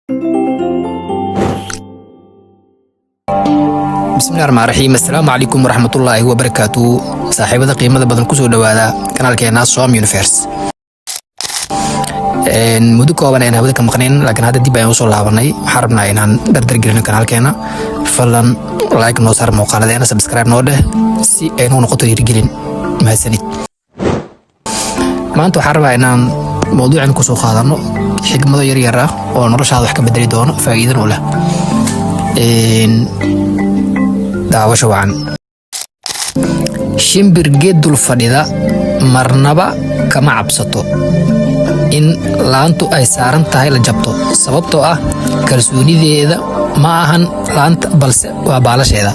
بسم الله الرحمن الرحيم. السلام عليكم ورحمة الله وبركاته. صاحبة قيمة بدن كسو دوادا كانال كينا سوام يونيفيرس. مدو كوبان اينا هبدا كمقنين لكن هذا دي باين وصول لابناي حربنا اينا دردر جرين كانال كينا فلان لايك نوصار موقالة دينا سبسكرايب نوده سي اينو نقطة يرجلين مهسانيد. ما انتو حربا اينا موضوع عن كسو خاضرنو حكمة يريرا ونرش هذا حكا بدري دونه فايدن ولا daawasho wacan shimbir geed dul fadhida marnaba kama cabsato in laantu ay saaran tahay la jabto sababtoo ah kalsoonideeda ma ahan laanta balse waa baalasheeda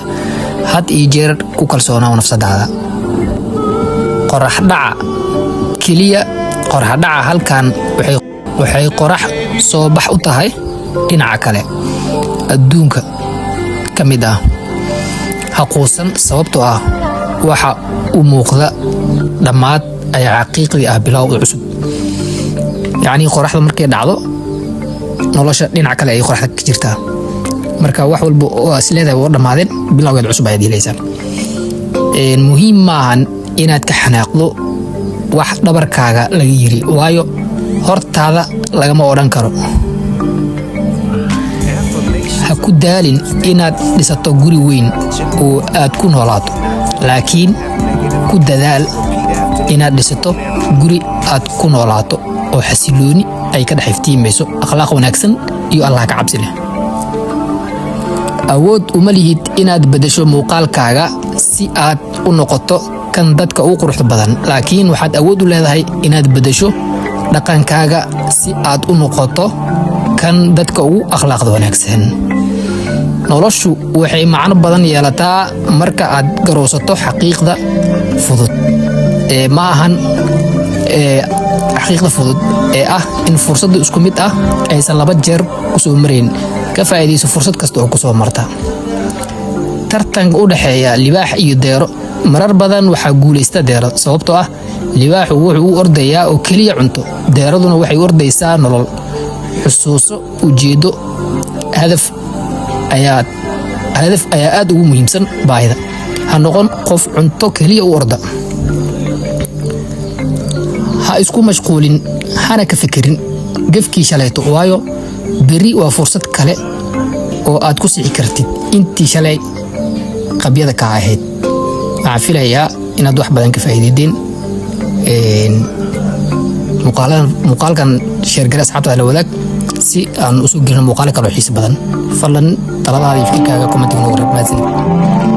had iyo jeer ku kalsoonaa nafsadaada qorax dhaca kaliya qorax dhaca halkan waxay qorax soo bax u tahay dhinaca kale adduunka kamid ah haquusan sababtoo ah waxa uu muuqda dhamaad ay xaqiiqdi ah bilow cusub yaani qoraxda markay dhacdo nolosha dhinac kale ay qoraxda ka jirtaa marka wax walba oo asleedahay oo dhamaadeen bilowgeed cusub ay diilaysan muhiim ma ahan inaad ka xanaaqdo wax dhabarkaaga laga yiri waayo hortaada lagama oran karo ha ku daalin inaad dhisato guri weyn oo aad ku noolaato laakiin ku dadaal inaad dhisato guri aad ku noolaato oo xasilooni ay ka dhaxiftiimayso akhlaaq wanaagsan iyo Allah ka cabsi leh awood uma lihid inaad bedesho muuqaalkaaga si aad u noqoto kan dadka ugu quruxda badan laakiin waxaad awood u leedahay inaad bedesho dhaqankaaga si aad u noqoto kan dadka ugu akhlaaqda wanaagsan noloshu waxay macno badan yeelataa marka aad garowsato xaqiiqda fudud ma ahan xaqiiqda fudud ah in fursadu isku mid ah aysan laba jeer ku soo mareen ka faa'iideyso fursad kasta oo ku soo marta tartanka u dhaxeeya libaax iyo deero marar badan waxa guuleysta deero sababtoo ah libaaxu wuxuu u ordayaa oo kaliya cunto deeraduna waxay ordaysaa nolol xusuuso ujeedo hadaf ayaa aad ugu muhiimsan baahida ha noqon qof cunto kaliya u orda ha isku mashquulin hana ka fikirin gafkii shalayto waayo beri waa fursad kale oo aad ku sixi kartid intii shalay qabyada ka ahayd waxaan filayaa inaad wax badan ka faa'iideydeen muuqaalkan sheergare asxaabta la wadaag si aan u soo gelino muuqaal kale oo xiiso badan fadlan taladaada iyo fikirkaaga commentiga noogu reeb mahadsanid